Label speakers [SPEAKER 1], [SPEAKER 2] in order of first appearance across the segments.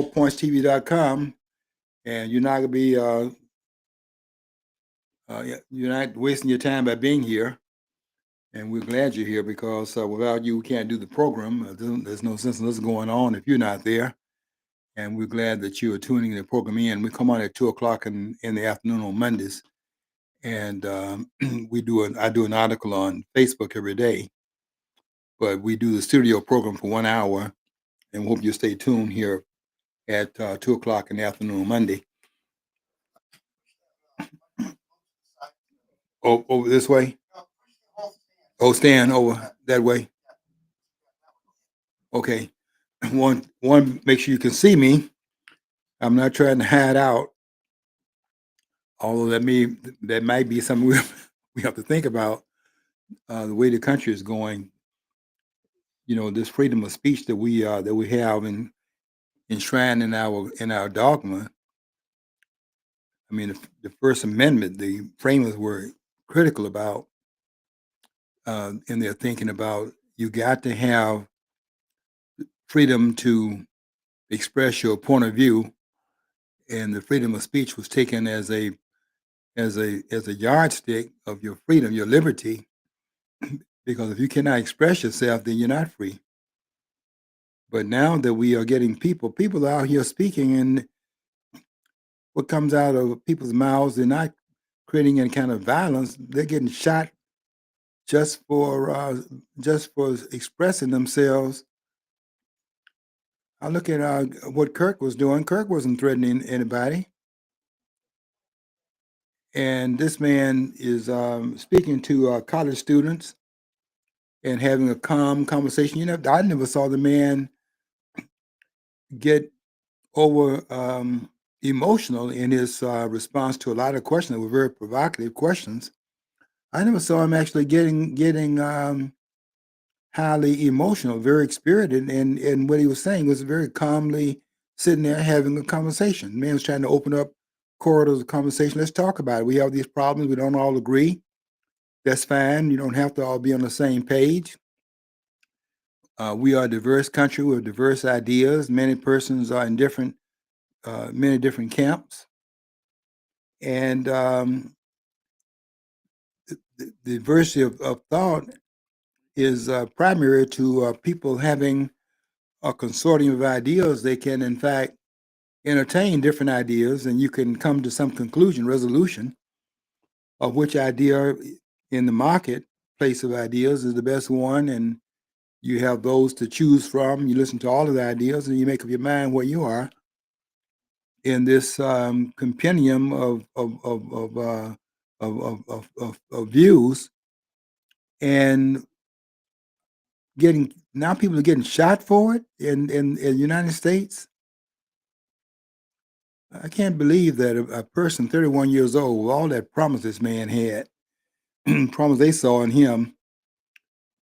[SPEAKER 1] allpointstv.com, and you're not gonna be you're not wasting your time by being here. And we're glad you're here because without you, we can't do the program. There's no sense in us going on if you're not there. And we're glad that you are tuning the program in. We come on at 2 o'clock in the afternoon on Mondays, and I do an article on Facebook every day. But we do the studio program for 1 hour, and we hope you stay tuned here at 2 o'clock in the afternoon on Monday. Oh, over this way. Oh, stand over that way. Okay. One. Make sure you can see me. I'm not trying to hide out, although that might be something we have to think about. The way the country is going, this freedom of speech that we have enshrined in our dogma. I mean, the First Amendment, the framers were critical about, in their thinking about you got to have freedom to express your point of view, and the freedom of speech was taken as a yardstick of your freedom, your liberty, because if you cannot express yourself, then you're not free. But now that we are getting people are out here speaking, and what comes out of people's mouths, they're not creating any kind of violence. They're getting shot just for expressing themselves. I look at what Kirk was doing. Kirk wasn't threatening anybody, and this man is speaking to college students and having a calm conversation. I never saw the man get over emotional in his response to a lot of questions that were very provocative questions. I never saw him actually getting highly emotional, very spirited, and what he was saying was very calmly sitting there having a conversation. The man was trying to open up corridors of conversation. Let's talk about it. We have these problems. We don't all agree. That's fine. You don't have to all be on the same page. We are a diverse country with diverse ideas. Many persons are in many different camps, and the diversity of thought is primary to people having a consortium of ideas. They can, in fact, entertain different ideas, and you can come to some conclusion, resolution of which idea in the marketplace of ideas is the best one, and you have those to choose from. You listen to all of the ideas, and you make up your mind where you are in this compendium of views, and now people are getting shot for it in the United States. I can't believe that a person 31 years old, with all that promise this man had, promise they saw in him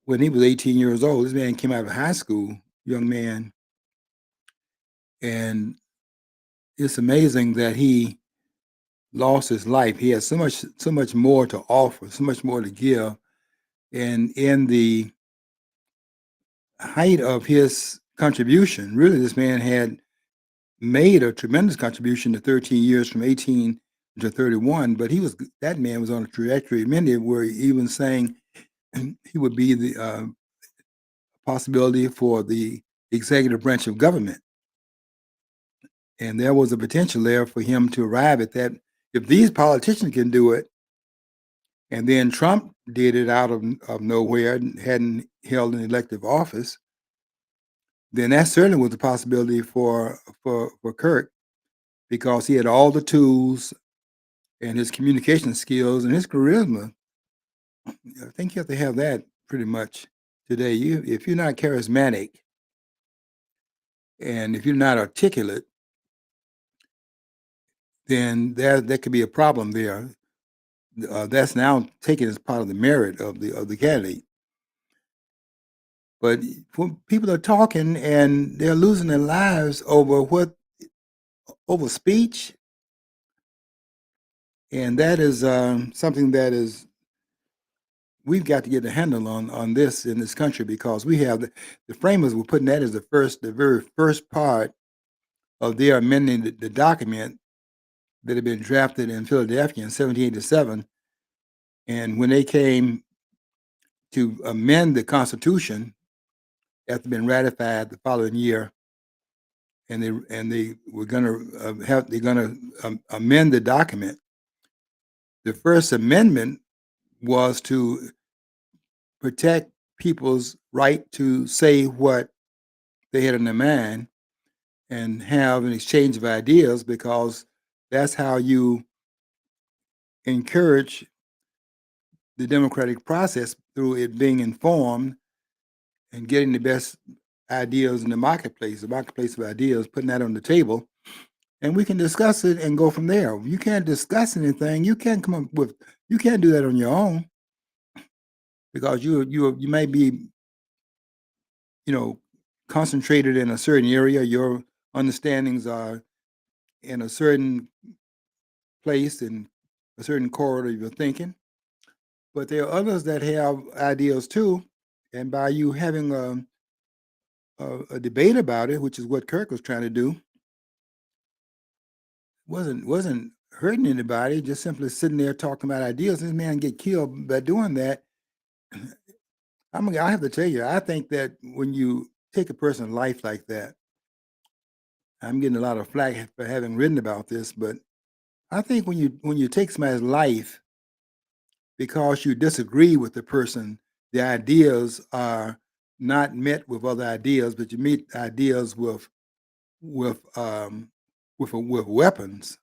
[SPEAKER 1] when he was 18 years old. This man came out of high school, young man, and it's amazing that he lost his life. He has so much more to offer, so much more to give, and in the height of his contribution, really, this man had made a tremendous contribution to 13 years from 18 to 31, but that man was on a trajectory. Many were even saying he would be the possibility for the executive branch of government. And there was a potential there for him to arrive at that. If these politicians can do it, and then Trump did it out of nowhere and hadn't held an elective office, then that certainly was a possibility for Kirk, because he had all the tools and his communication skills and his charisma. I think you have to have that pretty much today. If you're not charismatic and if you're not articulate, then there could be a problem there. That's now taken as part of the merit of the candidate. But when people are talking and they're losing their lives over speech, and that is something that is we've got to get a handle on this in this country, because we have the framers were putting that as the very first part of their amending the document that had been drafted in Philadelphia in 1787. And when they came to amend the Constitution after being ratified the following year, and they were going to amend the document. The First Amendment was to protect people's right to say what they had in their mind and have an exchange of ideas, because that's how you encourage the democratic process, through it being informed and getting the best ideas in the marketplace of ideas, putting that on the table, and we can discuss it and go from there. You can't discuss anything. You can't do that on your own, because you may be, you know, concentrated in a certain area. Your understandings are in a certain place, in a certain corridor of your thinking. But there are others that have ideas too, and by you having a debate about it, which is what Kirk was trying to do, wasn't hurting anybody. Just simply sitting there talking about ideas. This man get killed by doing that. I have to tell you, I think that when you take a person's life like that, I'm getting a lot of flack for having written about this, but I think when you take somebody's life because you disagree with the person, the ideas are not met with other ideas, but you meet ideas with with weapons,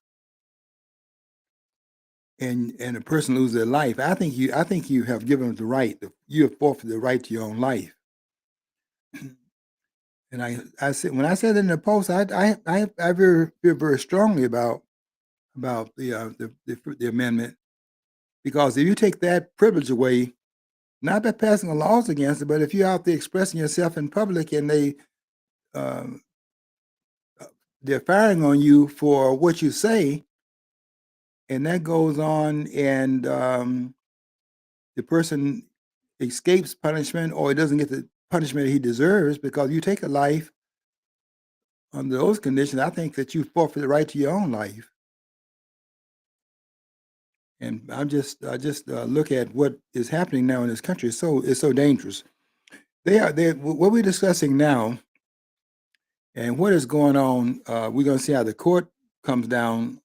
[SPEAKER 1] and a person loses their life. I think you have given the right. You have forfeited the right to your own life. And I said, when I said it in the post, I feel very strongly about the amendment, because if you take that privilege away, not by passing laws against it, but if you're out there expressing yourself in public and um, they're firing on you for what you say, and that goes on, and the person escapes punishment, or he doesn't get the punishment he deserves because you take a life under those conditions, I think that you forfeit the right to your own life. And I just look at what is happening now in this country. It's so dangerous. They what we're discussing now and what is going on. We're going to see how the court comes down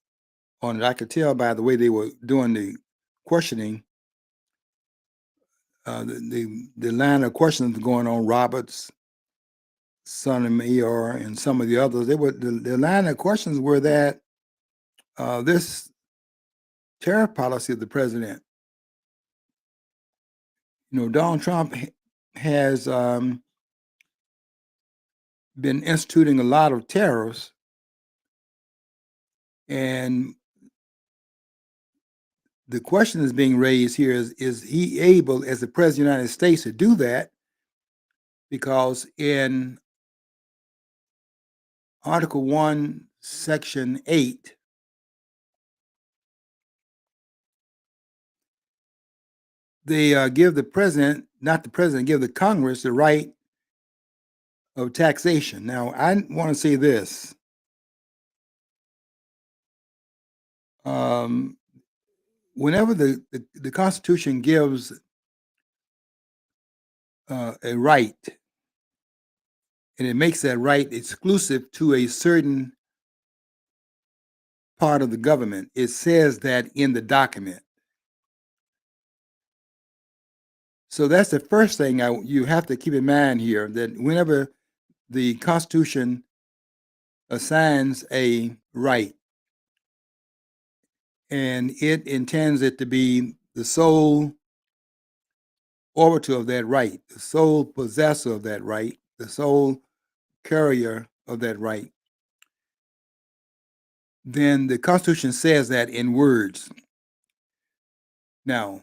[SPEAKER 1] on it. I could tell by the way they were doing the questioning, the line of questions going on. Roberts, Sotomayor, and some of the others. They were the line of questions were that this tariff policy of the president. Donald Trump has been instituting a lot of tariffs, and the question that's being raised here is he able, as the president of the United States, to do that? Because in Article 1, Section 8, they give the president, not the president, give the Congress the right of taxation. Now, I want to say this. Whenever the Constitution gives a right, and it makes that right exclusive to a certain part of the government, it says that in the document. So that's the first thing you have to keep in mind here, that whenever the Constitution assigns a right and it intends it to be the sole arbiter of that right, the sole possessor of that right, the sole carrier of that right, then the Constitution says that in words. Now,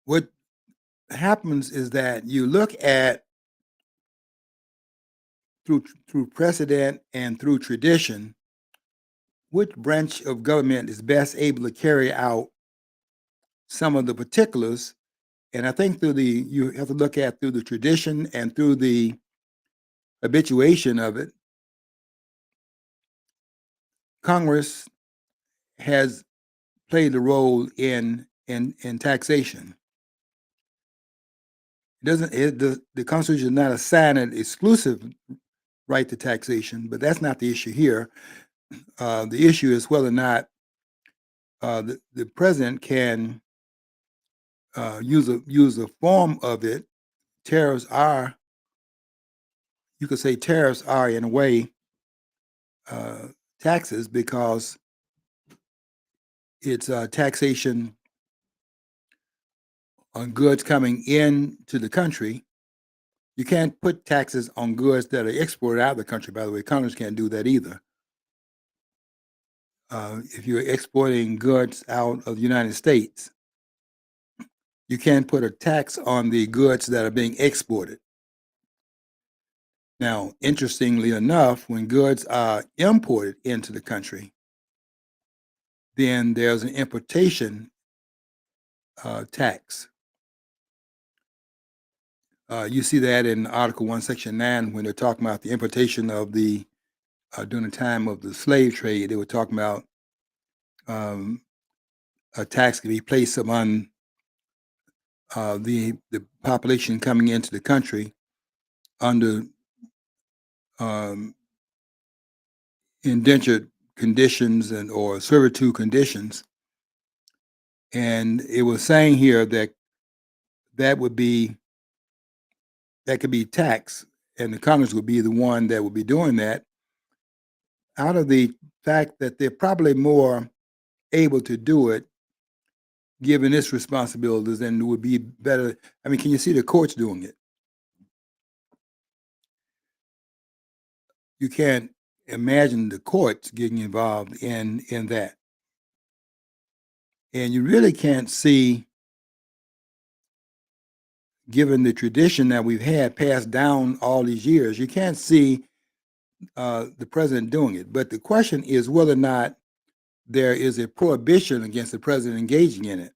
[SPEAKER 1] what happens is that you look at through precedent and through tradition, which branch of government is best able to carry out some of the particulars. And I think you have to look at through the tradition and through the habituation of it, Congress has played a role in taxation. It doesn't the Constitution does not assign an exclusive right to taxation, but that's not the issue here. The issue is whether or not the president can use a form of it. Tariffs are, you could say, tariffs are in a way uh, taxes because it's taxation on goods coming into the country. You can't put taxes on goods that are exported out of the country. By the way, Congress can't do that either. If you're exporting goods out of the United States, you can't put a tax on the goods that are being exported. Now, interestingly enough, when goods are imported into the country, then there's an importation tax. You see that in Article 1, Section 9, when they're talking about the importation of the, during the time of the slave trade, they were talking about um, a tax could be placed upon the population coming into the country under um, indentured conditions and or servitude conditions. And it was saying here that that would be that could be taxed, and the Congress would be the one that would be doing that out of the fact that they're probably more able to do it given its responsibilities and it would be better. I mean, can you see the courts doing it? You can't imagine the courts getting involved in that. And you really can't see, given the tradition that we've had passed down all these years, you can't see the president doing it. But the question is whether or not there is a prohibition against the president engaging in it.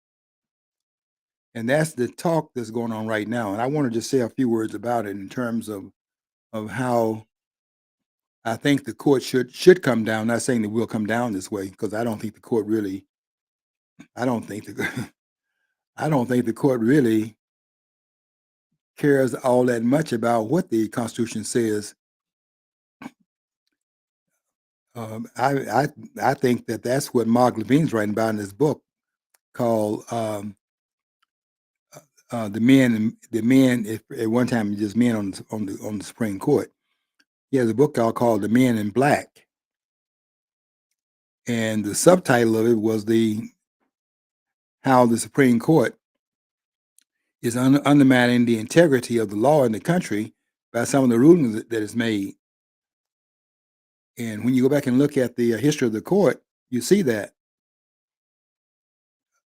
[SPEAKER 1] And that's the talk that's going on right now. And I want to just say a few words about it in terms of how I think the court should come down. Not saying that we'll come down this way, because I don't think the court really. I don't think the I don't think the court really cares all that much about what the Constitution says. Um, I, I I think that that's what Mark Levine's writing about in his book called "The Men." And the men, if, at one time, just men on the Supreme Court. He has a book called "The Men in Black," and the subtitle of it was the how the Supreme Court is undermining the integrity of the law in the country by some of the rulings that is made. And when you go back and look at the history of the court, you see that.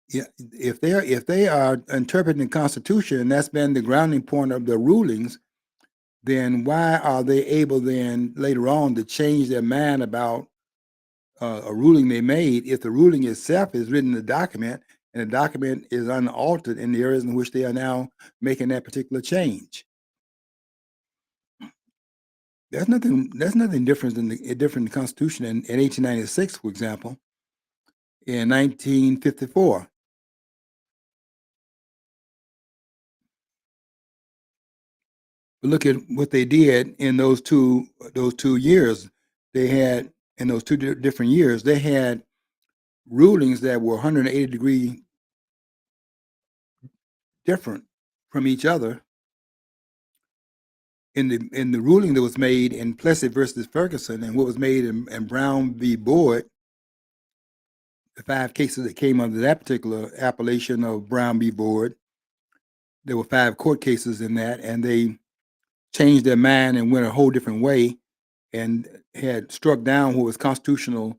[SPEAKER 1] Yeah, if they are interpreting the Constitution and that's been the grounding point of the rulings, then why are they able then later on to change their mind about a ruling they made if the ruling itself is written in the document and the document is unaltered in the areas in which they are now making that particular change? There's nothing different in the Constitution in 1896, for example, in 1954. But look at what they did in those two years. They had in those two different years, they had rulings that were 180-degree different from each other. In the ruling that was made in Plessy versus Ferguson and what was made in Brown v. Board, the 5 cases that came under that particular appellation of Brown v. Board, there were 5 court cases in that, and they changed their mind and went a whole different way and had struck down what was constitutional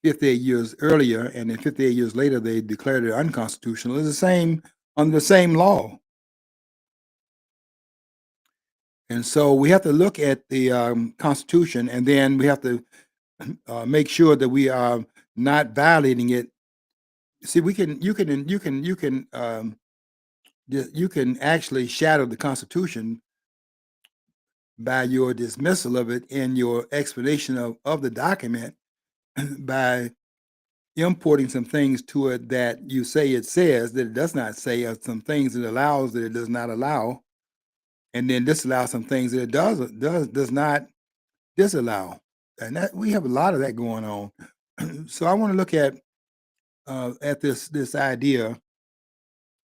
[SPEAKER 1] 58 years earlier, and then 58 years later they declared it unconstitutional. It's the same under the same law. And so we have to look at the Constitution, and then we have to make sure that we are not violating it. See, you can actually shadow the Constitution by your dismissal of it in your explanation of the document by importing some things to it that you say it says that it does not say, or some things it allows that it does not allow, and then disallow some things that it does not disallow. And that we have a lot of that going on. So I want to look at this idea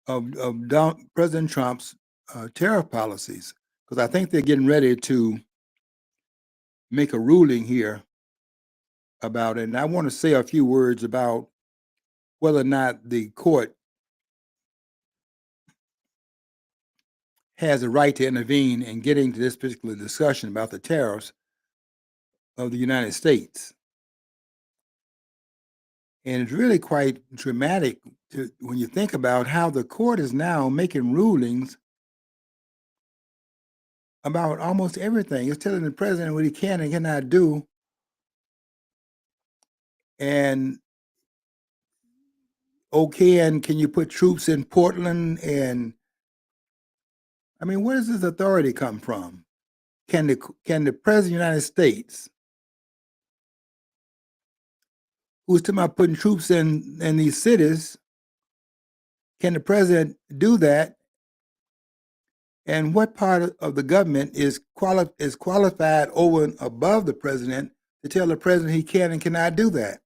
[SPEAKER 1] of President Trump's tariff policies, because I think they're getting ready to make a ruling here about it. And I want to say a few words about whether or not the court has a right to intervene in getting to this particular discussion about the tariffs of the United States. And it's really quite dramatic when you think about how the court is now making rulings about almost everything. It's telling the president what he can and cannot do. And okay, and can you put troops in Portland? And I mean, where does this authority come from? Can the president of the United States, who's talking about putting troops in these cities, can the president do that? And what part of the government is qualified over and above the president to tell the president he can and cannot do that?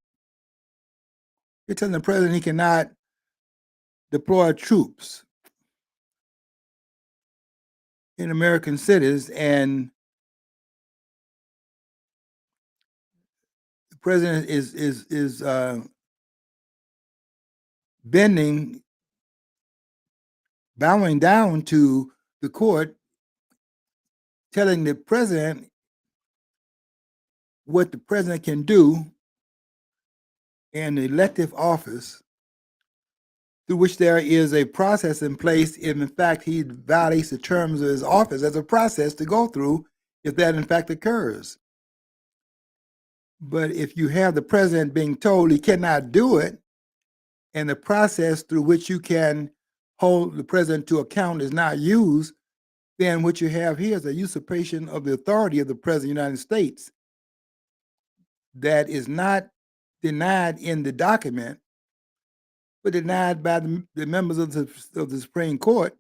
[SPEAKER 1] You're telling the president he cannot deploy troops in American cities, and the president is bowing down to the court, telling the president what the president can do in the elective office, through which there is a process in place if in fact he violates the terms of his office. As a process to go through if that in fact occurs. But if you have the president being told he cannot do it, and the process through which you can hold the president to account is not used, then what you have here is a usurpation of the authority of the president of the United States that is not denied in the document, but denied by the members of the Supreme Court,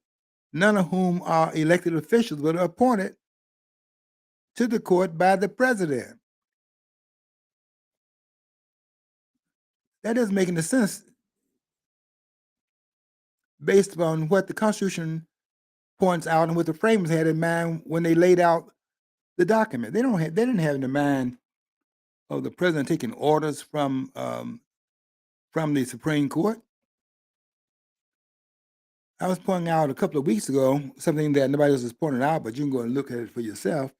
[SPEAKER 1] none of whom are elected officials but are appointed to the court by the president. That doesn't make any sense based upon what the Constitution points out and what the framers had in mind when they laid out the document. They didn't have in mind of the president taking orders from the Supreme Court. I was pointing out a couple of weeks ago something that nobody else has pointed out, but you can go and look at it for yourself.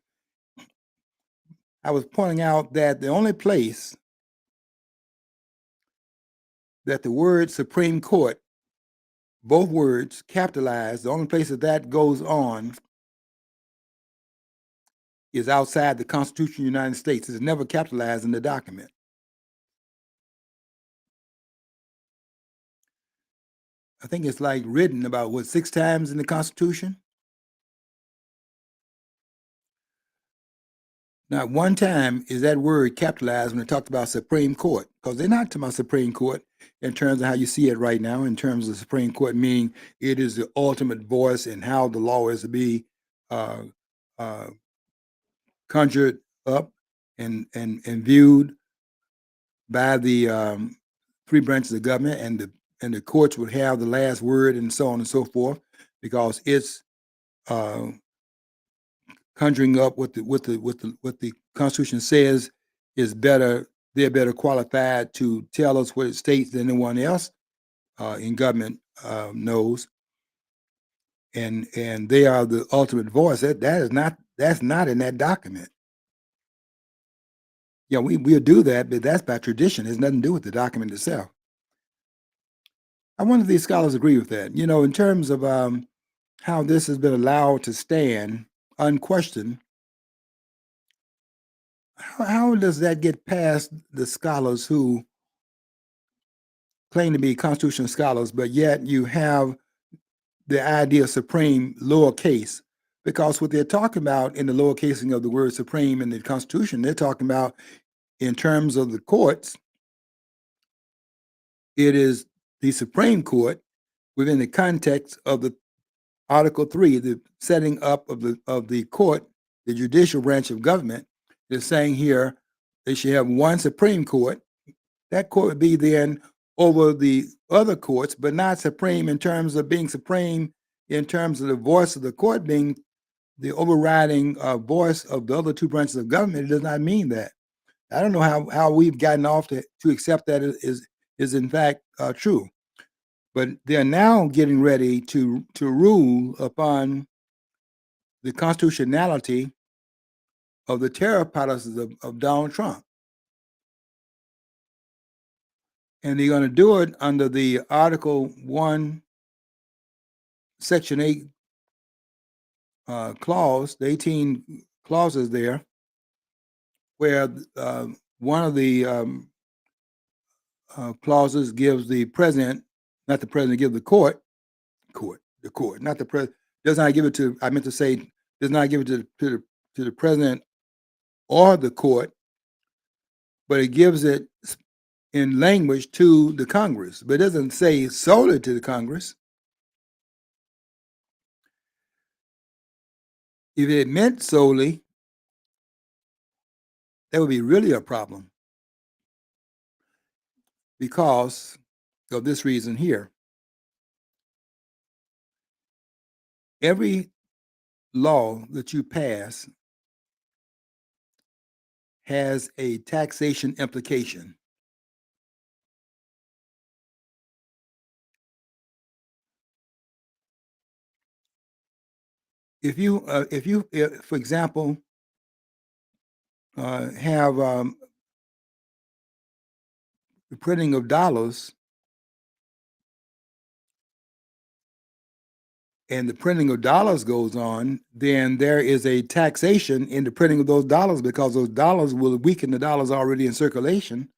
[SPEAKER 1] I was pointing out that the only place that the word Supreme Court, both words capitalized, the only place that goes on is outside the Constitution of the United States. It's never capitalized in the document. I think it's like written about 6 times in the Constitution. Not one time is that word capitalized when it talked about Supreme Court, because they're not talking about Supreme Court in terms of how you see it right now, in terms of Supreme Court, meaning it is the ultimate voice in how the law is to be uh, uh, conjured up and viewed by the 3 branches of government, and the courts would have the last word, and so on and so forth, because it's conjuring up what the Constitution says is better. They're better qualified to tell us what it states than anyone else in government knows, and they are the ultimate voice. That's not in that document. Yeah, we'll do that, but that's by tradition. It has nothing to do with the document itself. I wonder if these scholars agree with that. In terms of how this has been allowed to stand unquestioned, how does that get past the scholars who claim to be constitutional scholars, but yet you have the idea of supreme lowercase? because what they're talking about in the lower casing of the word supreme in the Constitution, they're talking about in terms of the courts, it is the Supreme Court within the context of the Article 3, the setting up of the court, the judicial branch of government, is saying here they should have one Supreme Court. That court would be then over the other courts, but not supreme in terms of being supreme in terms of the voice of the court being the overriding voice of the other two branches of government. It does not mean that. I don't know how we've gotten off to accept that is in fact true. But they're now getting ready to rule upon the constitutionality of the tariff policies of Donald Trump. And they're going to do it under the Article 1, Section 8 clause, the 18 clauses there, where one of the clauses gives the president, not the president, give the court, not the president, does not give it to, I meant to say, does not give it to the president or the court, but it gives it in language to the Congress, but it doesn't say solely to the Congress. If it meant solely, that would be really a problem because of this reason here. Every law that you pass has a taxation implication. If you, for example, have the printing of dollars, and the printing of dollars goes on, then there is a taxation in the printing of those dollars because those dollars will weaken the dollars already in circulation,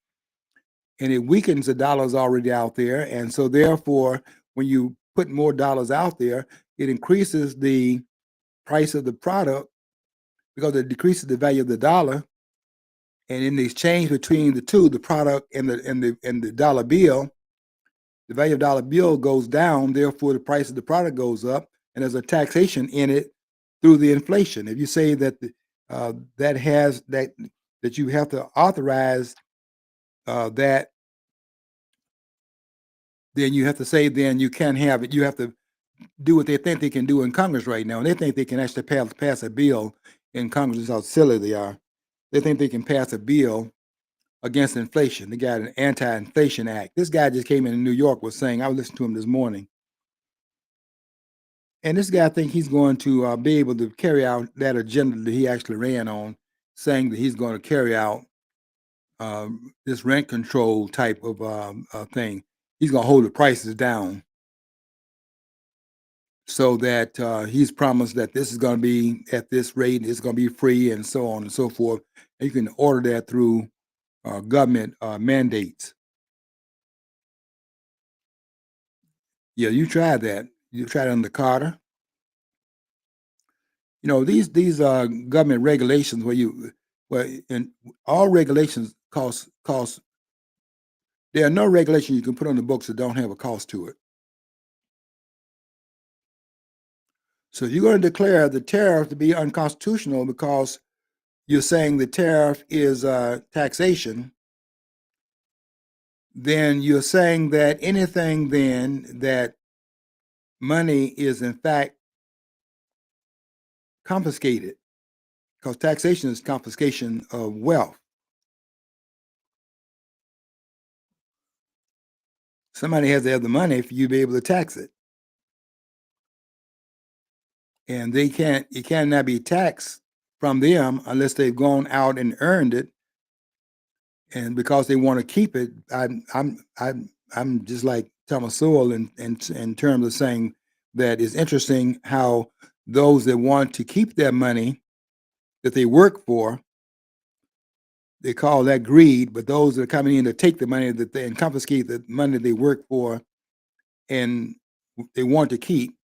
[SPEAKER 1] and it weakens the dollars already out there. And so therefore, when you put more dollars out there, it increases the price of the product because it decreases the value of the dollar. And in the exchange between the two, the product and the dollar bill, the value of dollar bill goes down, therefore the price of the product goes up, and there's a taxation in it through the inflation. If you say that that you have to authorize that, then you have to say then you can't have it. You have to do what they think they can do in Congress right now. And they think they can actually pass a bill in Congress. That's how silly they are. They think they can pass a bill against inflation. They got an anti-inflation act. This guy just came in New York was saying, I was listening to him this morning, and this guy thinks he's going to be able to carry out that agenda that he actually ran on, saying that he's going to carry out this rent control type of thing. He's going to hold the prices down so that he's promised that this is going to be at this rate, it's going to be free, and so on and so forth. And you can order that through government mandates. Yeah, you tried that. You tried it under Carter. You know, these government regulations and all regulations cost. There are no regulations you can put on the books that don't have a cost to it. So if you're going to declare the tariff to be unconstitutional because you're saying the tariff is taxation, then you're saying that anything then that money is in fact confiscated, because taxation is confiscation of wealth. Somebody has to have the money for you to be able to tax it. And it cannot be taxed from them unless they've gone out and earned it. And because they want to keep it, I'm just like Thomas Sowell in terms of saying that it's interesting how those that want to keep their money that they work for, they call that greed, but those that are coming in to take the money and confiscate the money they work for and they want to keep,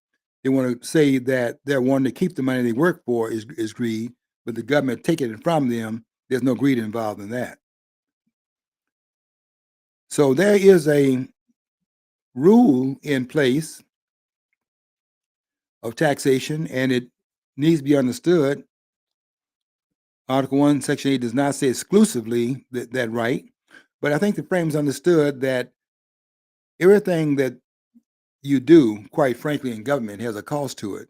[SPEAKER 1] they want to say that they're wanting to keep the money they work for is greed, but the government taking it from them, there's no greed involved in that. So there is a rule in place of taxation, and it needs to be understood. Article 1, Section 8 does not say exclusively that right, but I think the frame is understood that everything that you do, quite frankly, in government has a cost to it.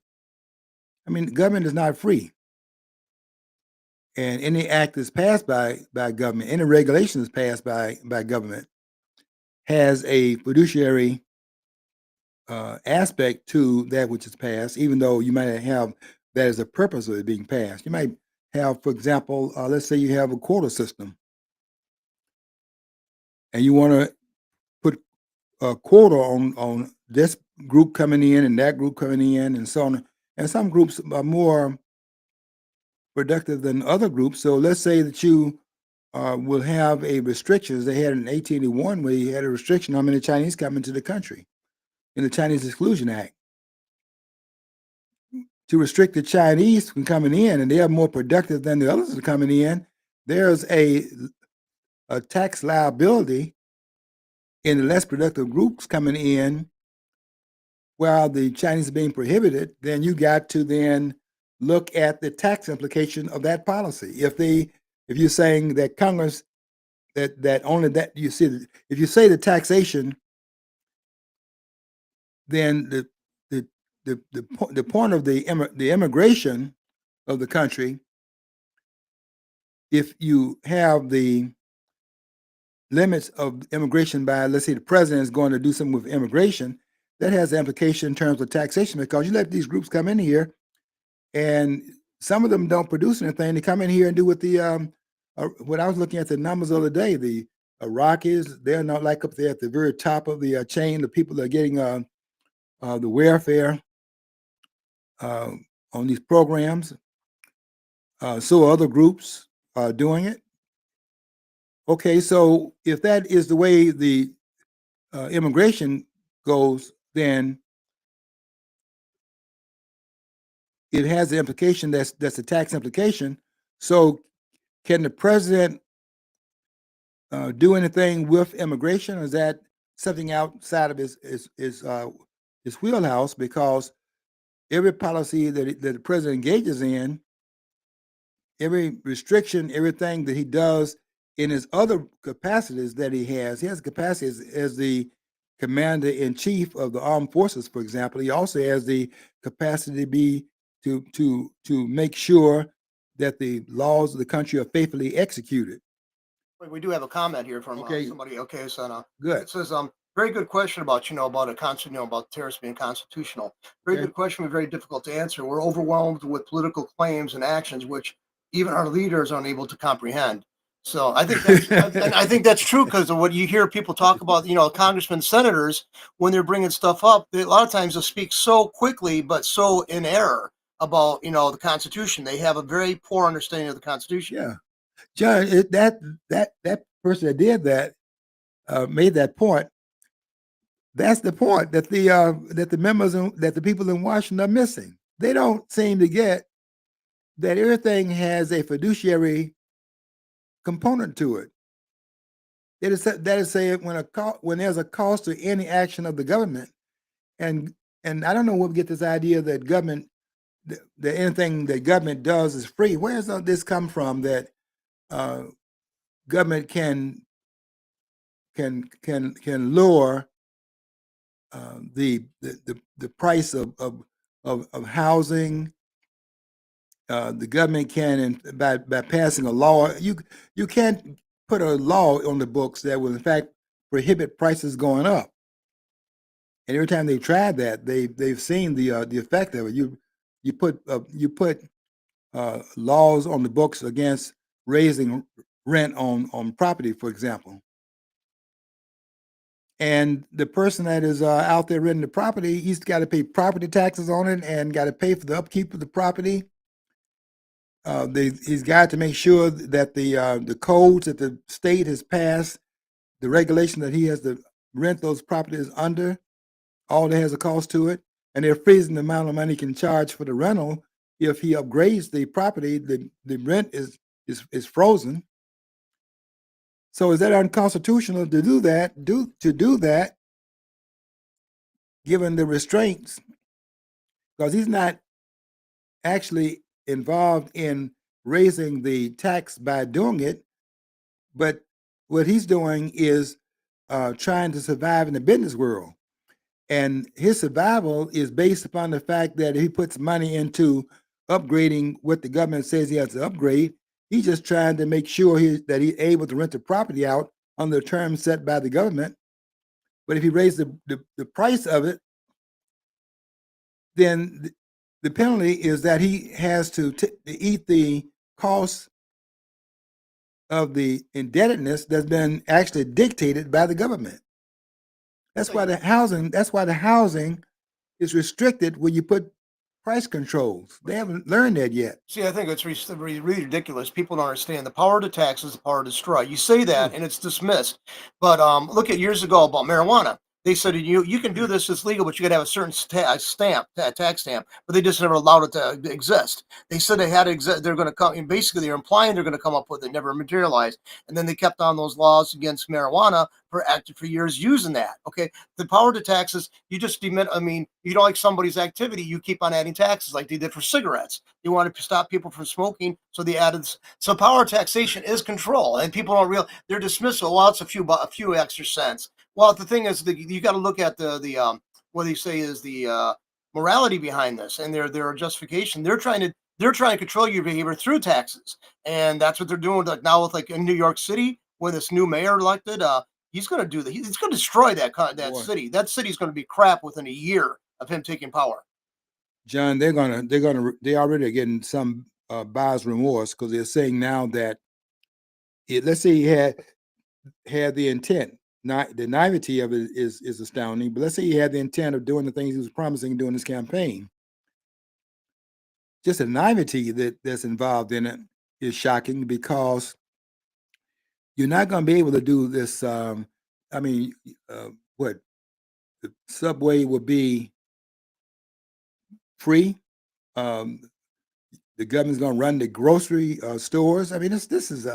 [SPEAKER 1] I mean, government is not free. And any act that's passed by government, any regulation that's passed by government has a fiduciary aspect to that which is passed, even though you might have that as a purpose of it being passed. You might have, for example, let's say you have a quota system and you want to put a quota on this group coming in and that group coming in and so on. And some groups are more productive than other groups. So let's say that you will have a restriction, as they had in 1881, where you had a restriction on how many Chinese come into the country in the Chinese Exclusion Act. To restrict the Chinese from coming in, and they are more productive than the others that are coming in, there's a tax liability in the less productive groups coming in while the Chinese are being prohibited. Then you got to then look at the tax implication of that policy. If you're saying that Congress that only that you see, if you say the taxation, then the point of the immigration of the country, if you have the limits of immigration by, let's say, the president is going to do something with immigration, that has an implication in terms of taxation, because you let these groups come in here and some of them don't produce anything. They come in here and do what what I was looking at the numbers the other day, the Iraqis, they're not like up there at the very top of the chain. The people that are getting the welfare on these programs. So other groups are doing it. Okay, so if that is the way the immigration goes, then it has the implication that's a tax implication. So can the president do anything with immigration, or is that something outside of his wheelhouse? Because every policy that the president engages in, every restriction, everything that he does in his other capacities that he has capacity as the commander in chief of the armed forces, for example. He also has the capacity to make sure that the laws of the country are faithfully executed.
[SPEAKER 2] We do have a comment here from
[SPEAKER 1] Okay.
[SPEAKER 2] somebody. Okay, so
[SPEAKER 1] Good.
[SPEAKER 2] it says, very good question about about about tariffs being constitutional. Very
[SPEAKER 1] Okay.
[SPEAKER 2] good question, but very difficult to answer. We're overwhelmed with political claims and actions which even our leaders aren't able to comprehend. So I think that's true, because of what you hear people talk about, congressmen, senators, when they're bringing stuff up, a lot of times they'll speak so quickly but so in error about the Constitution. They have a very poor understanding of the Constitution.
[SPEAKER 1] Yeah, John, that person that did that made that point. That's the point that the members that the people in Washington are missing. They don't seem to get that everything has a fiduciary component to it. That is say when there's a cost to any action of the government, and I don't know where we get this idea that that anything that government does is free. Where does this come from? That government can lower the price of housing. The government can, by passing a law, you can't put a law on the books that will in fact prohibit prices going up. And every time they've tried that, they've seen the effect of it. You put laws on the books against raising rent on property, for example. And the person that is out there renting the property, he's got to pay property taxes on it and got to pay for the upkeep of the property. He's got to make sure that the codes that the state has passed, the regulation that he has to rent those properties under, all that has a cost to it. and they're freezing the amount of money he can charge for the rental. If he upgrades the property, the rent is frozen. So is that unconstitutional to do that? To do that, given the restraints, because he's not actually involved in raising the tax by doing it, but what he's doing is trying to survive in the business world. And his survival is based upon the fact that he puts money into upgrading what the government says he has to upgrade. He's just trying to make sure that he's able to rent the property out on the terms set by the government. But if he raises the price of it, then the penalty is that he has to eat the cost of the indebtedness that's been actually dictated by the government. That's why the housing is restricted when you put price controls. They haven't learned that yet.
[SPEAKER 2] See, I think it's really ridiculous. People don't understand the power to tax is the power to destroy. You say that and it's dismissed. But look at years ago about marijuana. They said you can do this, it's legal, but you got to have a certain tax stamp, but they just never allowed it to exist. They said they had to exist. They're going to come, and basically they're implying they're going to come up with it, never materialized. And then they kept on those laws against marijuana for years using that. Okay, the power to taxes, you just demit. I mean, you don't like somebody's activity, you keep on adding taxes like they did for cigarettes. You want to stop people from smoking, so they added. So power taxation is control, and people don't realize they're dismissal. Well, it's a few extra cents. Well, the thing is, you got to look at the what they say is the morality behind this, and their justification. They're trying to control your behavior through taxes, and that's what they're doing. Like now, with like in New York City, when this new mayor elected, he's going to do that. He's going to destroy that city. That city's going to be crap within a year of him taking power.
[SPEAKER 1] John, they already are getting some buyer's remorse because they're saying now that let's say he had the intent. Not the naivety of it is astounding, but let's say he had the intent of doing the things he was promising during his campaign. Just the naivety that's involved in it is shocking because you're not going to be able to do this. What the subway will be free. The government's going to run the grocery stores. I mean, this is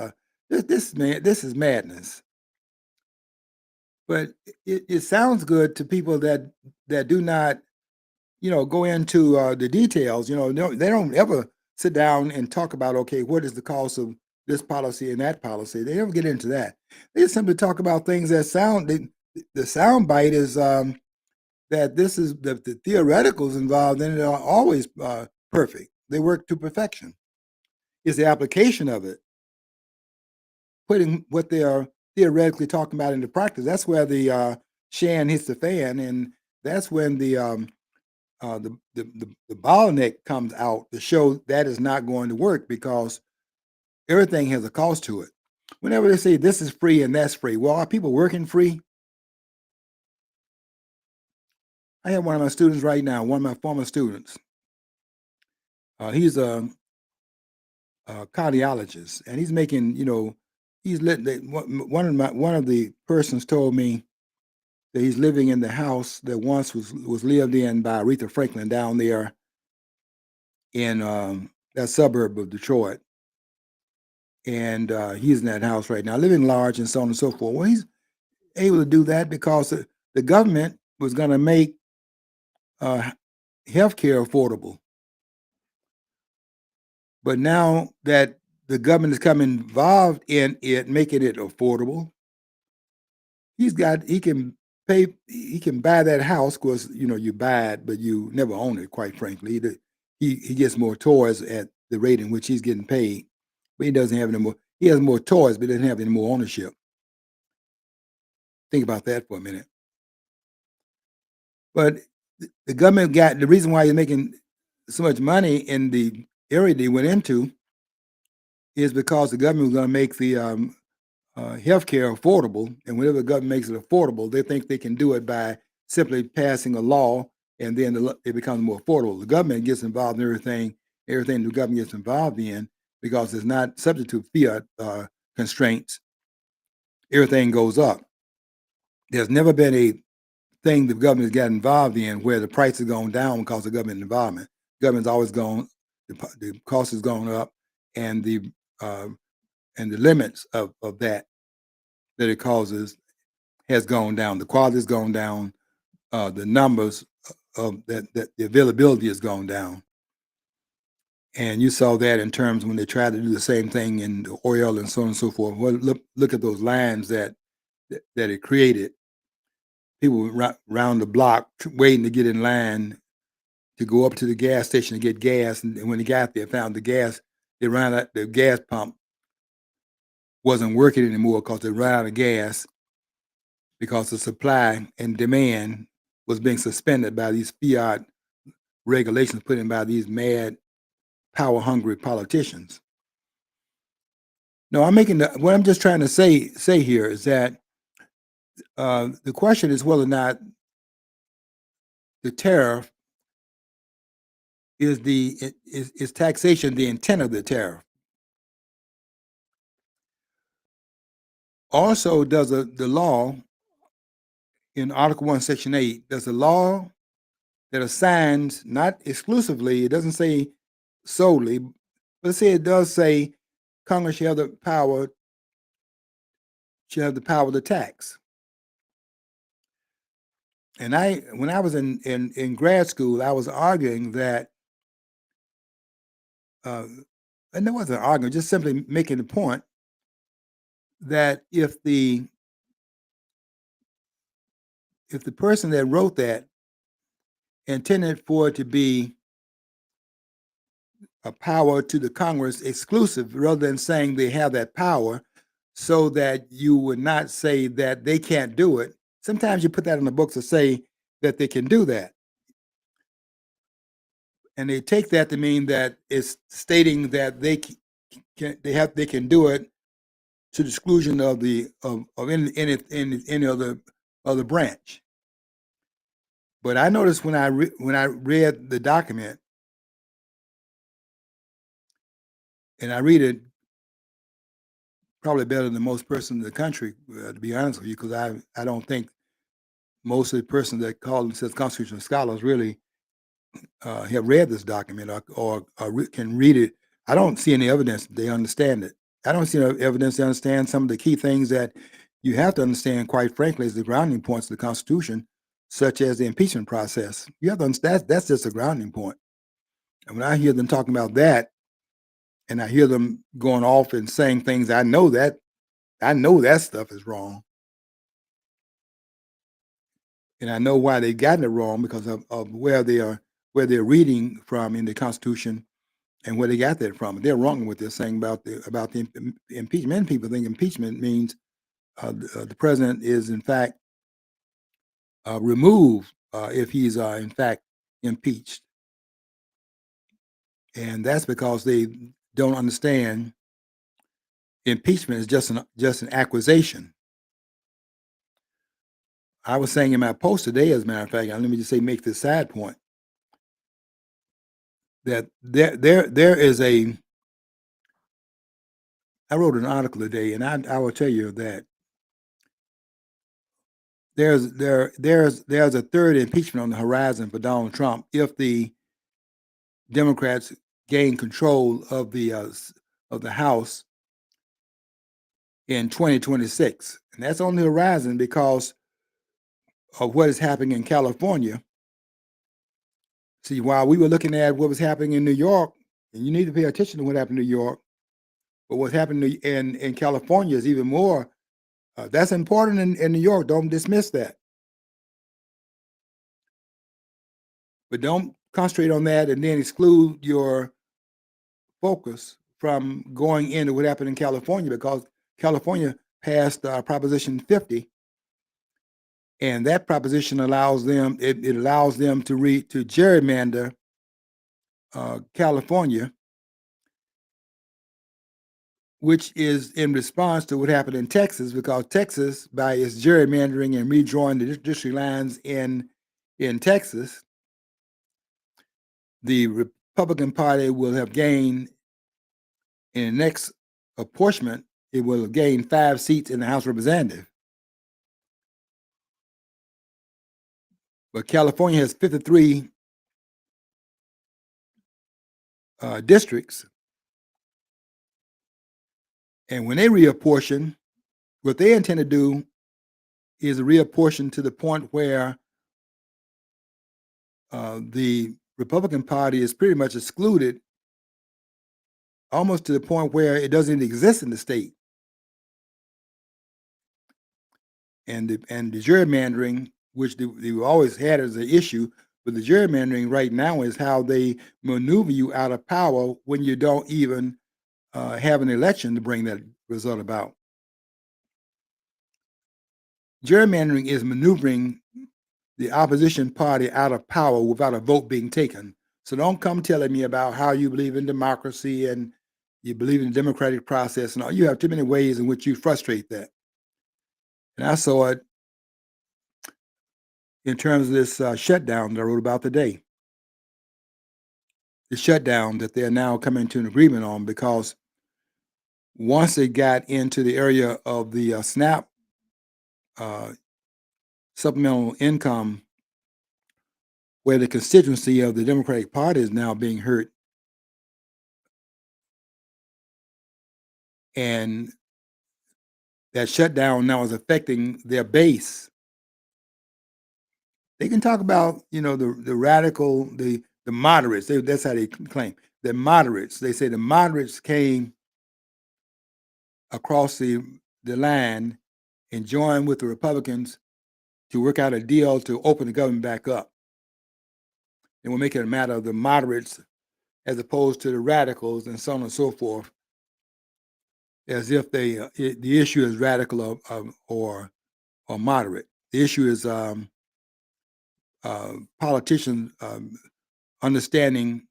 [SPEAKER 1] madness. But it sounds good to people that do not, go into the details. They don't ever sit down and talk about, okay, what is the cost of this policy and that policy. They never get into that. They just simply talk about things that sound. The sound bite is that this is the theoreticals involved in it are always perfect. They work to perfection. It's the application of it, putting what they are theoretically talking about into practice. That's where the Shan hits the fan, and that's when the bottleneck comes out to show that is not going to work because everything has a cost to it. Whenever they say this is free and that's free, well, are people working free? I have one of my students right now, one of my former students. He's a cardiologist, and he's making, one of the persons told me that he's living in the house that once was lived in by Aretha Franklin down there in that suburb of Detroit. And he's in that house right now, living large and so on and so forth. Well, he's able to do that because the government was going to make healthcare affordable. But now that the government has come involved in it, making it affordable, he can buy that house. Of course, you buy it, but you never own it, quite frankly. He gets more toys at the rate in which he's getting paid. But he doesn't have any more. He has more toys, but doesn't have any more ownership. Think about that for a minute. But the government got the reason why he's making so much money in the area they went into is because the government was going to make the healthcare affordable, and whenever the government makes it affordable, they think they can do it by simply passing a law, and then it becomes more affordable. The government gets involved in everything the government gets involved in because it's not subject to fiat constraints. Everything goes up. There's never been a thing the government got involved in where the price is going down because of government involvement. Government's always gone, the cost has gone up, and the limits of that it causes has gone down. The quality has gone down. The numbers of that the availability has gone down. And you saw that in terms when they tried to do the same thing in the oil and so on and so forth. Well, look at those lines that it created. People around the block waiting to get in line to go up to the gas station to get gas. And when they got there, found the gas, they ran out, the gas pump wasn't working anymore because they ran out of gas because the supply and demand was being suspended by these fiat regulations put in by these mad, power-hungry politicians. No, what I'm just trying to say here is that the question is whether or not the tariff is taxation the intent of the tariff. Also, does the law in Article 1, Section 8, does the law that assigns, not exclusively, it doesn't say solely, but it does say Congress shall have the power to tax. And when I was in grad school, I was arguing that, and there wasn't an argument, just simply making the point that if the person that wrote that intended for it to be a power to the Congress exclusive, rather than saying they have that power, so that you would not say that they can't do it. Sometimes you put that in the books to say that they can do that. And they take that to mean that it's stating that they can do it to the exclusion of any other branch. But I noticed when I read the document, and I read it probably better than most persons in the country, to be honest with you, because I don't think most of the persons that call themselves constitutional scholars really have read this document or can read it. I don't see any evidence that they understand it. I don't see no evidence they understand some of the key things that you have to understand, quite frankly, as the grounding points of the Constitution, such as the impeachment process. You have to understand that's just a grounding point. And when I hear them talking about that, and I hear them going off and saying things, I know that stuff is wrong. And I know why they've gotten it wrong because of where they're reading from in the Constitution and where they got that from. They're wrong with this saying about the impeachment. Many people think impeachment means the president is in fact removed if he's in fact impeached, and that's because they don't understand impeachment is just an accusation. I was saying in my post today, as a matter of fact, and let me just say, make this side point, that there is I wrote an article today, and I will tell you that there's a third impeachment on the horizon for Donald Trump if the Democrats gain control of the House in 2026, and that's on the horizon because of what is happening in California. See, while we were looking at what was happening in New York, and you need to pay attention to what happened in New York, but what's happening in California is even more. That's important in New York. Don't dismiss that. But don't concentrate on that and then exclude your focus from going into what happened in California, because California passed Proposition 50, and that proposition allows them to gerrymander California, which is in response to what happened in Texas, because Texas, by its gerrymandering and redrawing the district lines in Texas, the Republican Party will have gained in the next apportionment, it will have gained 5 seats in the House of Representatives. but California has 53 districts, and when they reapportion, what they intend to do is reapportion to the point where the Republican Party is pretty much excluded, almost to the point where it doesn't even exist in the state. And the gerrymandering, which they always had as an issue, but the gerrymandering right now is how they maneuver you out of power when you don't even have an election to bring that result about. Gerrymandering is maneuvering the opposition party out of power without a vote being taken. So don't come telling me about how you believe in democracy and you believe in the democratic process and all. You have too many ways in which you frustrate that. And I saw it in terms of this shutdown that I wrote about today. The shutdown that they're now coming to an agreement on, because once they got into the area of the SNAP supplemental income, where the constituency of the Democratic Party is now being hurt, and that shutdown now is affecting their base. They can talk about, the radical, the moderates. That's how they claim. The moderates. They say the moderates came across the line and joined with the Republicans to work out a deal to open the government back up. And we'll make it a matter of the moderates as opposed to the radicals and so on and so forth, as if the issue is radical or moderate. The issue is politicians understanding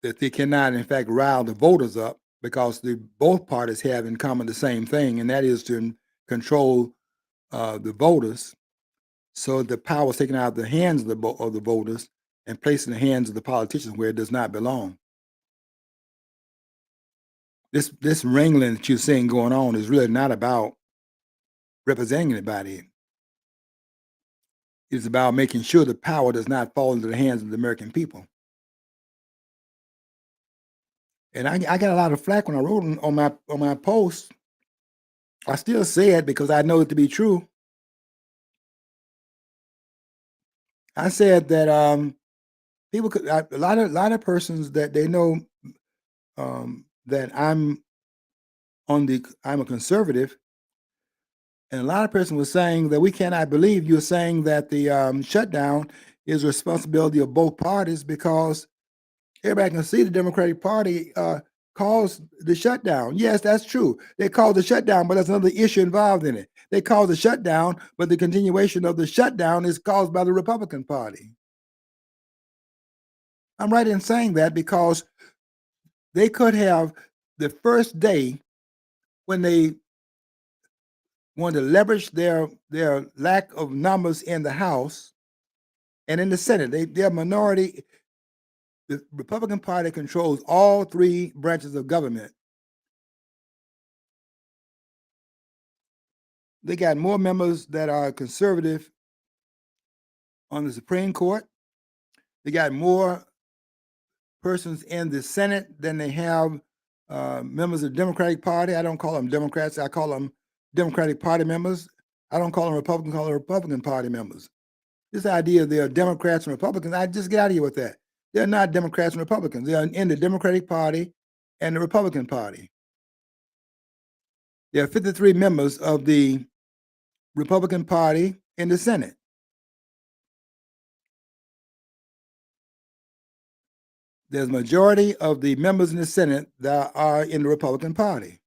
[SPEAKER 1] that they cannot, in fact, rile the voters up, because both parties have in common the same thing, and that is to control the voters, so the power is taken out of the hands of the voters and placed in the hands of the politicians where it does not belong. This wrangling that you're seeing going on is really not about representing anybody. It's about making sure the power does not fall into the hands of the American people. And I got a lot of flack when I wrote on my post. I still say it because I know it to be true. I said that people could a lot of persons that they know that I'm a conservative, and a lot of persons were saying that we cannot believe you're saying that the shutdown is a responsibility of both parties, because everybody can see the Democratic Party caused the shutdown. Yes, that's true. They caused the shutdown, but there's another issue involved in it. They caused the shutdown, but the continuation of the shutdown is caused by the Republican Party. I'm right in saying that because they could have, the first day when they wanted to leverage their lack of numbers in the House and in the Senate, they're minority. The Republican Party controls all three branches of government. They got more members that are conservative on the Supreme Court. They got more persons in the Senate than they have members of the Democratic Party. I don't call them Democrats. I call them Democratic Party members. I don't call them Republicans. I call them Republican Party members. This idea they're Democrats and Republicans, I just get out of here with that. They're not Democrats and Republicans. They're in the Democratic Party and the Republican Party. There are 53 members of the Republican Party in the Senate. There's a majority of the members in the Senate that are in the Republican Party.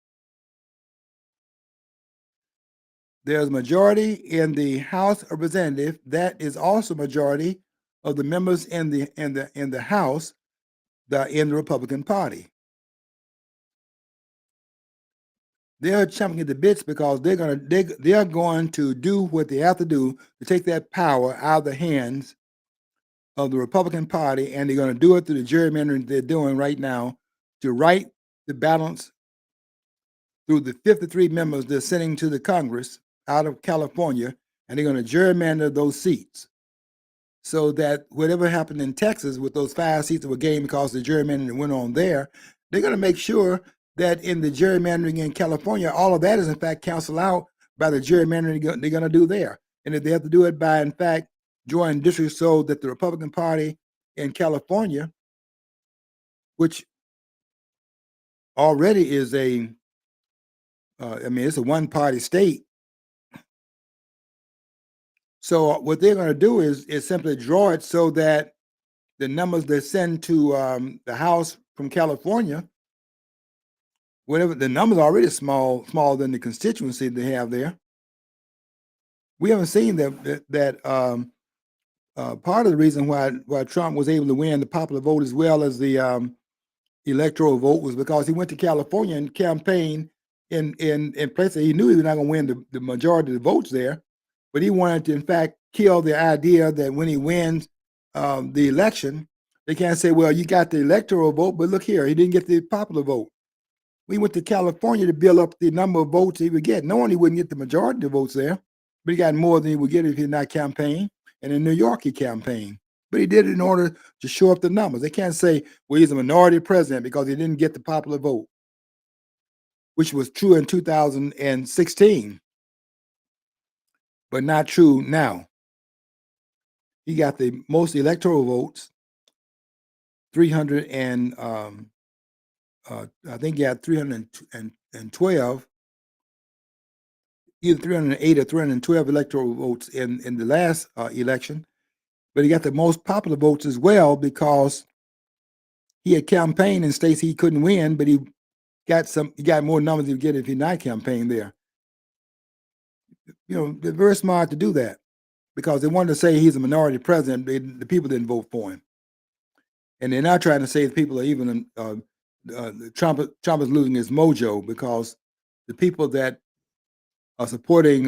[SPEAKER 1] There's a majority in the House of Representatives that is also majority of the members in the House that are in the Republican Party. They're chomping at the bits because they're going to do what they have to do to take that power out of the hands of the Republican Party, and they're going to do it through the gerrymandering they're doing right now to right the balance through the 53 members they're sending to the Congress out of California, and they're going to gerrymander those seats so that whatever happened in Texas with those 5 seats that were gained because the gerrymandering that went on there, they're going to make sure that in the gerrymandering in California, all of that is in fact canceled out by the gerrymandering they're going to do there. And if they have to do it by, in fact, joining districts so that the Republican Party in California, which already is it's a one-party state. So what they're going to do is simply draw it so that the numbers they send to the House from California, whatever the numbers are already smaller than the constituency they have there. We haven't seen that part of the reason why Trump was able to win the popular vote as well as the electoral vote was because he went to California and campaigned in places he knew he was not going to win the majority of the votes there, but he wanted to in fact kill the idea that when he wins the election, they can't say, well, you got the electoral vote, but look here, he didn't get the popular vote. We went to California to build up the number of votes he would get, knowing he wouldn't get the majority of the votes there, but he got more than he would get if he did not campaign. And in New York, he campaigned. But he did it in order to show up the numbers. They can't say, well, he's a minority president because he didn't get the popular vote, which was true in 2016, but not true now. He got the most electoral votes, 300 and I think he had 312, either 308 or 312 electoral votes in the last election. But he got the most popular votes as well because he had campaigned in states he couldn't win, but he got more numbers than he would get if he not campaigned there. They're very smart to do that because they wanted to say he's a minority president. The people didn't vote for him. And they're not trying to say the people are even, Trump is losing his mojo because the people that are supporting,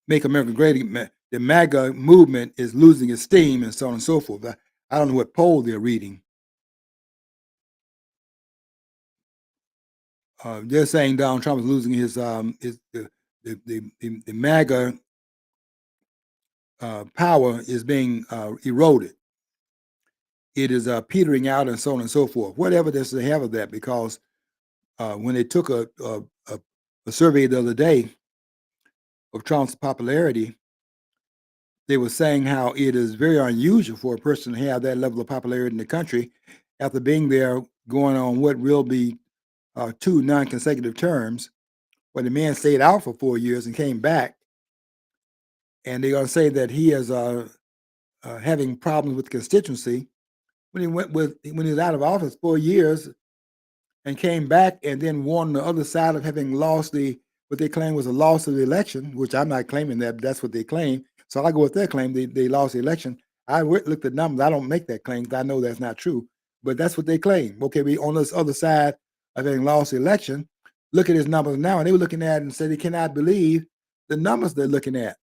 [SPEAKER 1] Make America Great Again, the MAGA movement is losing its steam and so on and so forth. I don't know what poll they're reading. They're saying Donald Trump is losing his the MAGA power is being eroded. It is petering out and so on and so forth. What evidence do they have of that? Because when they took a survey the other day of Trump's popularity, they were saying how it is very unusual for a person to have that level of popularity in the country after being there going on what will be 2 non-consecutive terms, where the man stayed out for 4 years and came back. And they're going to say that he is having problems with constituency when he was out of office 4 years and came back and then won the other side of having lost what they claim was a loss of the election, which I'm not claiming that, but that's what they claim. So I go with their claim. They lost the election. I looked at numbers. I don't make that claim because I know that's not true, but that's what they claim. Okay, we on this other side of having lost the election. Look at his numbers now, and they were looking at it and said they cannot believe the numbers they're looking at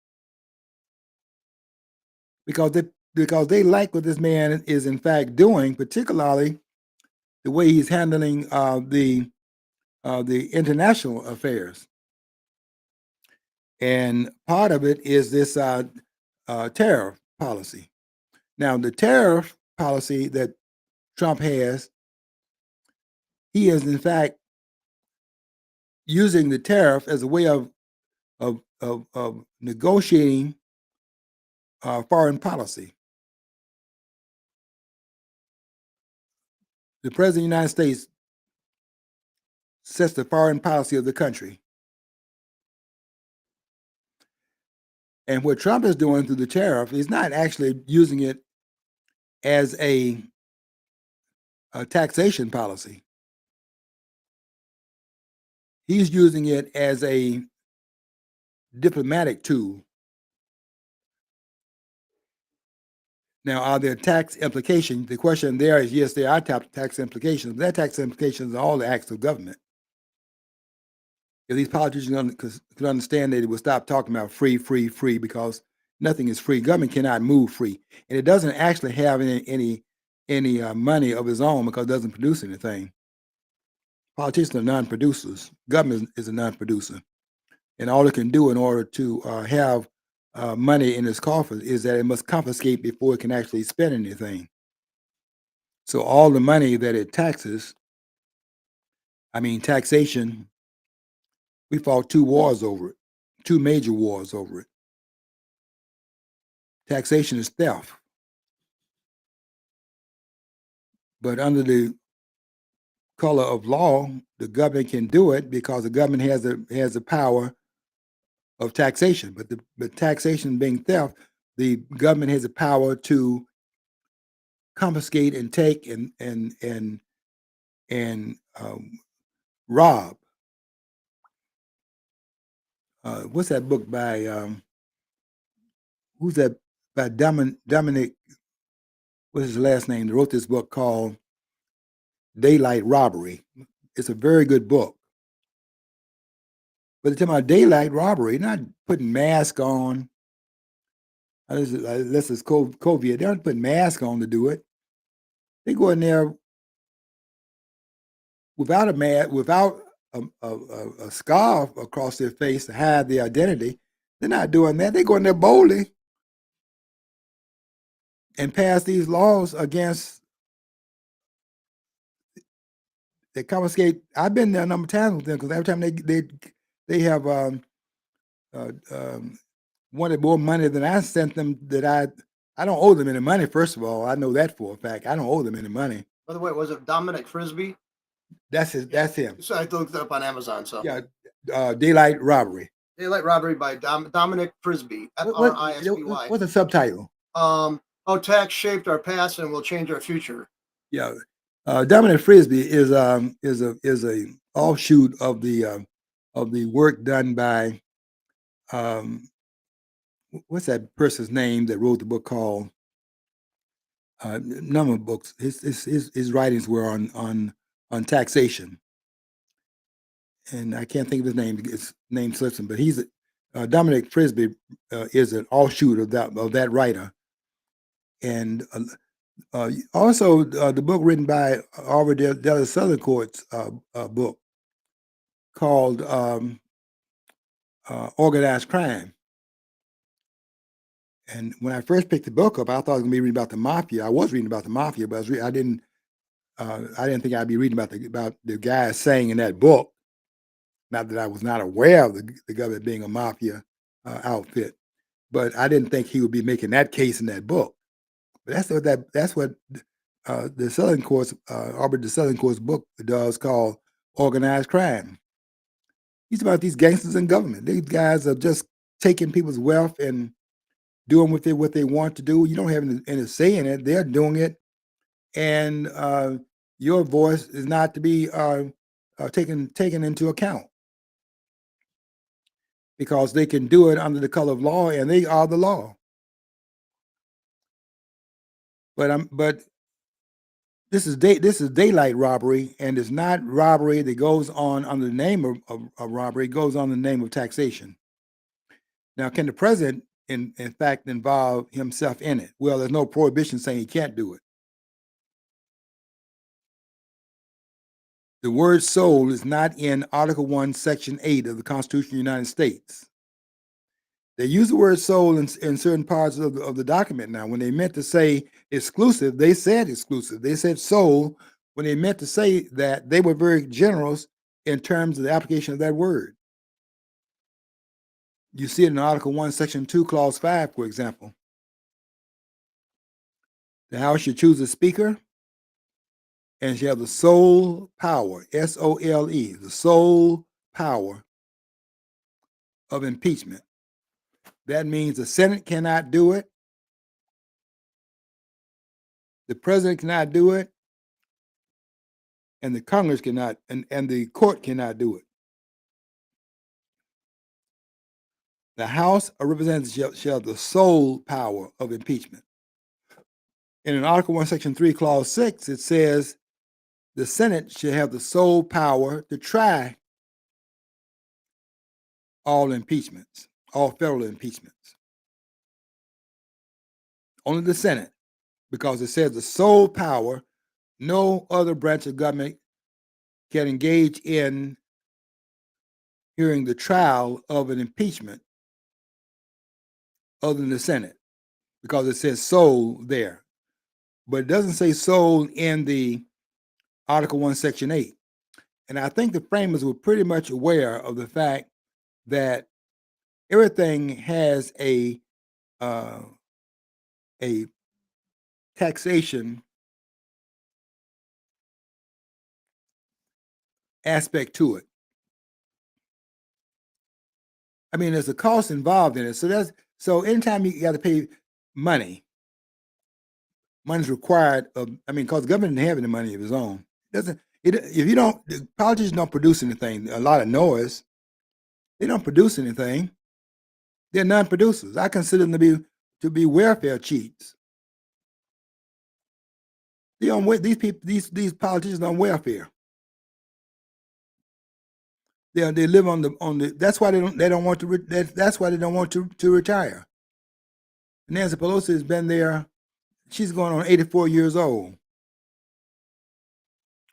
[SPEAKER 1] because they like what this man is in fact doing, particularly the way he's handling the international affairs. And part of it is this tariff policy. Now, the tariff policy that Trump has, he is in fact using the tariff as a way of negotiating foreign policy. The president of the United States sets the foreign policy of the country. And what Trump is doing through the tariff is not actually using it as a taxation policy. He's using it as a diplomatic tool. Now, are there tax implications? The question there is, yes, there are tax implications. But that tax implications are all the acts of government. If these politicians could understand that, they would stop talking about free, free, free, because nothing is free. Government cannot move free, and it doesn't actually have any money of its own because it doesn't produce anything. Politicians are non-producers. Government is a non-producer. and all it can do in order to have money in its coffers is that it must confiscate before it can actually spend anything. So all the money that it taxes, I mean, taxation, we fought 2 wars over it, 2 major wars over it. Taxation is theft. But under the color of law, the government can do it because the government has the power of taxation. But taxation being theft, the government has the power to confiscate and take and rob. What's that book by who's that by Dominic? What's his last name? That wrote this book called Daylight Robbery. It's a very good book. But they're talking about daylight robbery, not putting masks on. Unless it's COVID, they aren't putting masks on to do it. They go in there without a mask, without a scarf across their face to hide their identity. They're not doing that. They go in there boldly and pass these laws against they confiscate. I've been there a number of times with them because every time they have wanted more money than I sent them, that I don't owe them any money. First of all, I know that for a fact. I don't owe them any money.
[SPEAKER 2] By the way, was it Dominic Frisby?
[SPEAKER 1] That's his. That's him.
[SPEAKER 2] So I looked it up on Amazon. So
[SPEAKER 1] Yeah, daylight robbery.
[SPEAKER 2] Daylight Robbery by Dominic Frisby. Frisby.
[SPEAKER 1] What's the subtitle?
[SPEAKER 2] How tax shaped our past and will change our future.
[SPEAKER 1] Yeah, Dominic Frisby is a offshoot of the work done by what's that person's name that wrote the book called number of books. His writings were on taxation, and I can't think of his name. His name slips him, but he's Dominic Frisby is an offshoot of that writer, and also the book written by Aubrey de la Southern Court's book called Organized Crime. And when I first picked the book up, I thought I was going to be reading about the mafia. I was reading about the mafia, but I didn't think I'd be reading about the guys saying in that book. Not that I was not aware of the government being a mafia outfit, but I didn't think he would be making that case in that book. But that's what the Southern Court's Aubrey de Southern Court's book does, called Organized Crime. He's about these gangsters in government. These guys are just taking people's wealth and doing with it what they want to do. You don't have any say in it. They're doing it, and your voice is not to be taken into account because they can do it under the color of law, and they are the law. But this is daylight robbery, and it's not robbery that goes on under the name of robbery. It goes on the name of taxation. Now, can the president, in fact, involve himself in it? Well, there's no prohibition saying he can't do it. The word soul is not in Article 1, Section 8 of the Constitution of the United States. They use the word soul in certain parts of the document now. When they meant to say exclusive, they said exclusive. They said soul. When they meant to say that, they were very generous in terms of the application of that word. You see it in Article 1, Section 2, Clause 5, for example. The House should choose a speaker and shall have the sole power, S-O-L-E, the sole power of impeachment. That means the Senate cannot do it, the president cannot do it, and the Congress cannot, and the court cannot do it. The House of Representatives shall have the sole power of impeachment. And in Article 1, Section 3, Clause 6, it says the Senate should have the sole power to try all impeachments, all federal impeachments. Only the Senate, because it says the sole power, no other branch of government can engage in hearing the trial of an impeachment other than the Senate, because it says "soul" there, but it doesn't say "soul" in the Article 1, Section 8. And I think the framers were pretty much aware of the fact that everything has a taxation aspect to it. I mean, there's a cost involved in it. So anytime you got to pay money, money's required of. I mean, because the government doesn't have any money of its own. It doesn't it? If you don't, the politicians don't produce anything. A lot of noise. They don't produce anything. They're non-producers. I consider them to be welfare cheats. They on these people, these politicians on welfare. They live on the. That's why they don't want to. That's why they don't want to retire. Nancy Pelosi has been there. She's going on 84 years old.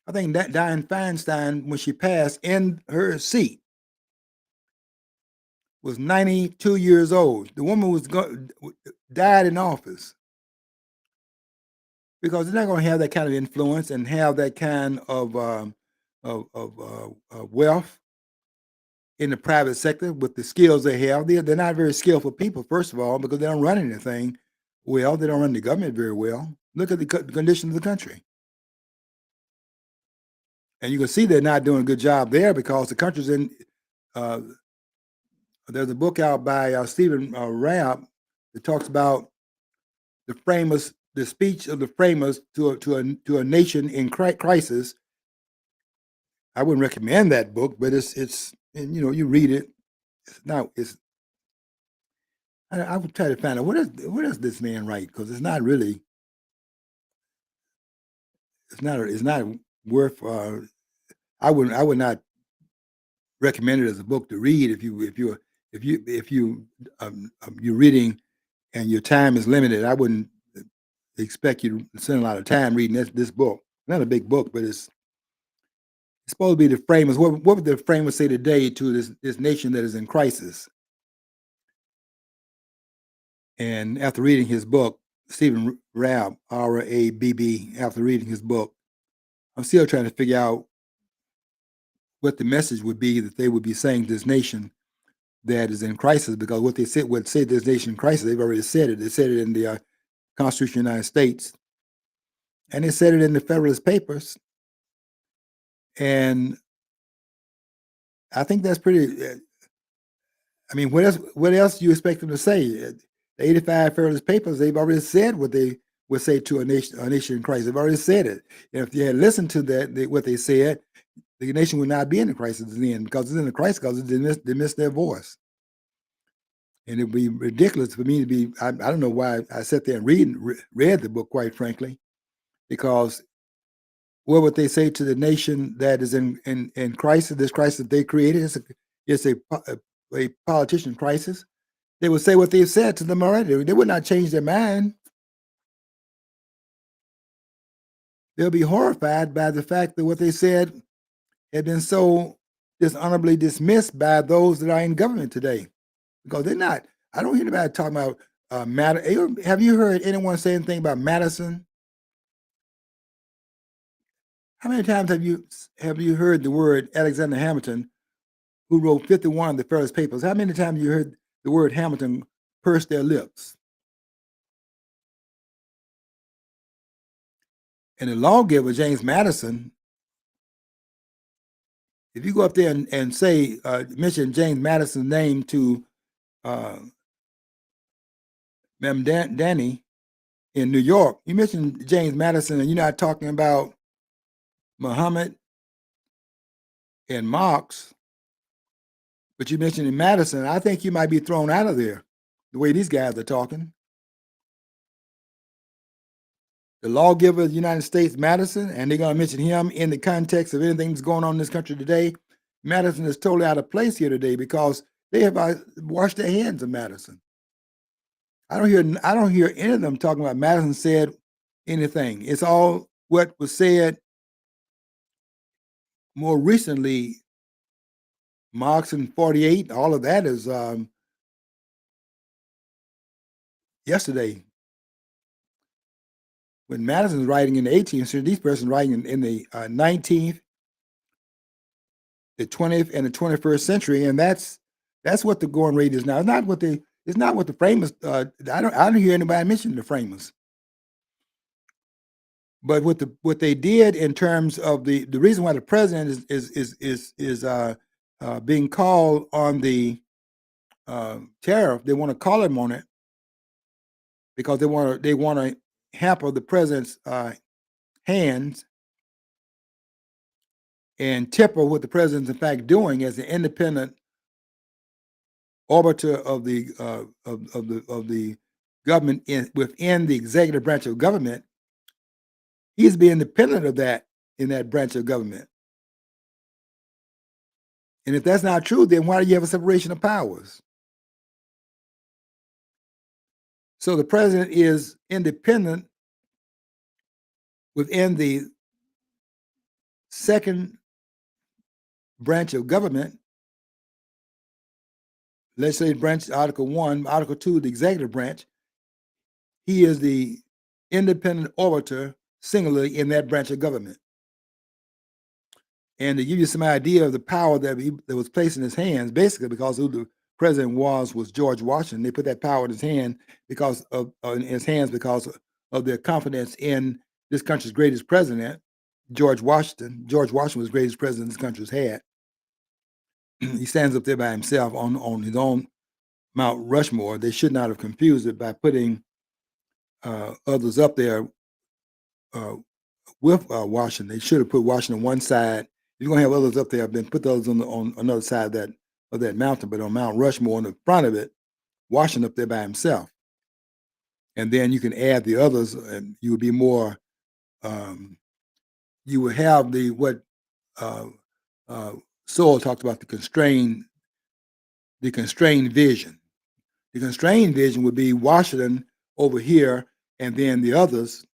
[SPEAKER 1] I think that Dianne Feinstein, when she passed in her seat, was 92 years old. The woman died in office because they're not going to have that kind of influence and have that kind of wealth in the private sector with the skills they have. They're not very skillful people, first of all, because they don't run anything well. They don't run the government very well. Look at the condition of the country. And you can see they're not doing a good job there because the country's in. There's a book out by Stephen Rabb that talks about the framers, the speech of the framers to a nation in crisis. I wouldn't recommend that book, but it's and you read it. It's I would try to find out what does this man write, because it's not really it's not worth. I would not recommend it as a book to read you're reading and your time is limited. I wouldn't expect you to spend a lot of time reading this book. Not a big book, but it's supposed to be the framers. What would the framers say today to this nation that is in crisis? And after reading his book, Stephen Rabb, Rabb, after reading his book, I'm still trying to figure out what the message would be that they would be saying to this nation that is in crisis, because what they would say this nation in crisis, they've already said it. They said it in the Constitution of the United States, and they said it in the Federalist Papers. And I think that's pretty. I mean, what else do you expect them to say? The 85 Federalist Papers, they've already said what they would say to a nation in crisis. They've already said it. And if you had listened to what they said, the nation would not be in a crisis then, because it's in a crisis because they missed their voice. And it would be ridiculous for me to be. I don't know why I sat there and read the book, quite frankly, because what would they say to the nation that is in crisis? This crisis that they created is a politician crisis. They would say what they've said to them already. They would not change their mind. They'll be horrified by the fact that what they said had been so dishonorably dismissed by those that are in government today, because they're not. I don't hear anybody talking about Have you heard anyone say anything about Madison? How many times have you heard the word Alexander Hamilton, who wrote 51 of the Federalist Papers? How many times have you heard the word Hamilton purse their lips? And the lawgiver, James Madison, if you go up there and say, mention James Madison's name to Ma'am Danny in New York, you mention James Madison and you're not talking about Muhammad and Marx, but you mentioned Madison, I think you might be thrown out of there, the way these guys are talking. The lawgiver of the United States, Madison, and they're going to mention him in the context of anything that's going on in this country today. Madison is totally out of place here today because they have washed their hands of Madison. I don't hear any of them talking about Madison said anything. It's all what was said more recently Marx in 48, all of that is yesterday. When Madison's writing in the 18th century, these persons writing in the 19th, the 20th, and the 21st century, and that's what the going rate is now. It's not what the framers. I don't hear anybody mention the framers. But what they did in terms of the reason why the president is being called on the tariff, they want to call him on it because they want to hamper the president's hands and temper what the president's in fact doing as an independent arbiter of the government within the executive branch of government. He's being independent of that in that branch of government. And if that's not true, then why do you have a separation of powers? So the president is independent within the second branch of government, legislative branch, Article 1, Article 2, the executive branch. He is the independent arbiter singularly in that branch of government. And to give you some idea of the power that was placed in his hands, basically because who the president was George Washington. They put that power in his hand because of their confidence in this country's greatest president, George Washington. George Washington was the greatest president this country's had. He stands up there by himself on his own Mount Rushmore. They should not have confused it by putting others up there with Washington. They should have put Washington on one side. If you're gonna have others up there, then put those on another side of that mountain. But on Mount Rushmore, on the front of it, Washington up there by himself. And then you can add the others, and you would be more. You would have what Sowell talked about, the constrained vision. The constrained vision would be Washington over here, and then the others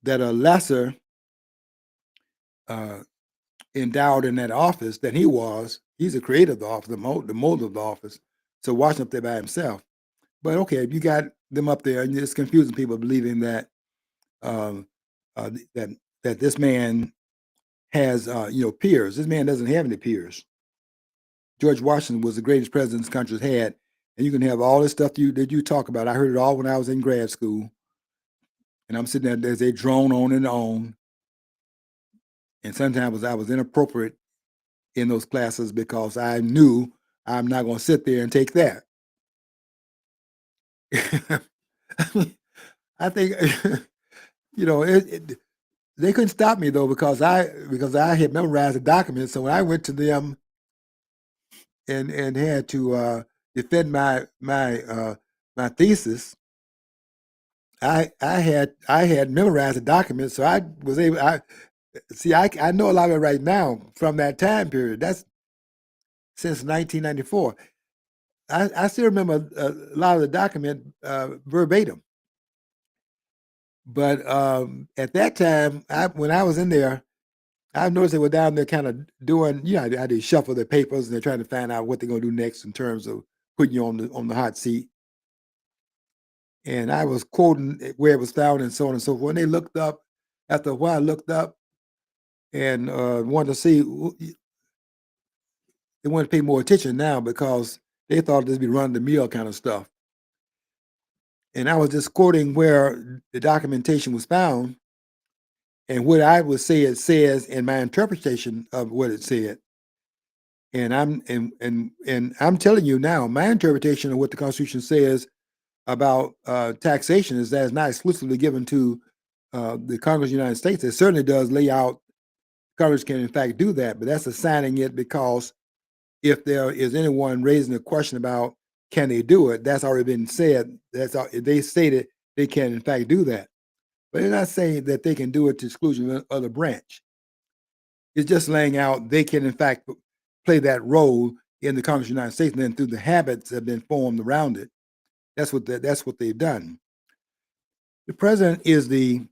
[SPEAKER 1] that are lesser endowed in that office than he was. He's the creator of the office, the mold of the office. So Washington up there by himself. But okay, if you got them up there, and it's confusing people believing that that this man has peers. This man doesn't have any peers. George Washington was the greatest president this country's had, and you can have all this stuff that you talk about. I heard it all when I was in grad school, and I'm sitting there as they drone on and on. And sometimes I was inappropriate in those classes because I knew I'm not going to sit there and take that. I think they couldn't stop me though because I had memorized the document. So when I went to them and had to defend my thesis, I had memorized the document, so I was able. I know a lot of it right now from that time period. That's since 1994. I still remember a lot of the document verbatim. But at that time, when I was in there, I noticed they were down there kind of doing, how they shuffle their papers and they're trying to find out what they're going to do next in terms of putting you on the hot seat. And I was quoting where it was found and so on and so forth. And they looked up, after a while, looked up and wanted to see, they wanted to pay more attention now because they thought this would be run-of-the-mill kind of stuff. And I was just quoting where the documentation was found and what I would say it says in my interpretation of what it said. And I'm telling you now, my interpretation of what the Constitution says about taxation is that it's not exclusively given to the Congress of the United States. It certainly does lay out Congress can in fact do that, but that's assigning it because if there is anyone raising a question about can they do it, that's already been said. They stated they can in fact do that. But they're not saying that they can do it to exclusion of other branch. It's just laying out they can in fact play that role in the Congress of the United States, and then through the habits that have been formed around it. That's what they've done. The president is the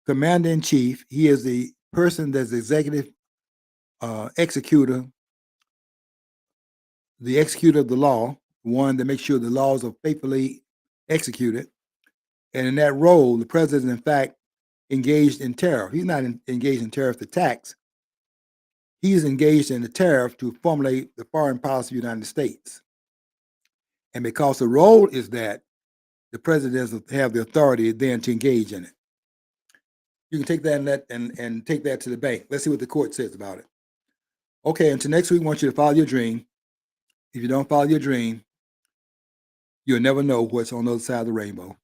[SPEAKER 1] commander in chief. He is the person that's executive executor, the executor of the law, one that makes sure the laws are faithfully executed. And in that role, the president is in fact engaged in tariff. He's not engaged in tariff attacks. He's engaged in the tariff to formulate the foreign policy of the United States. And because the role is that, the president doesn't have the authority then to engage in it. You can take that and take that to the bank. Let's see what the court says about it. Okay, until next week, I want you to follow your dream. If you don't follow your dream, you'll never know what's on the other side of the rainbow.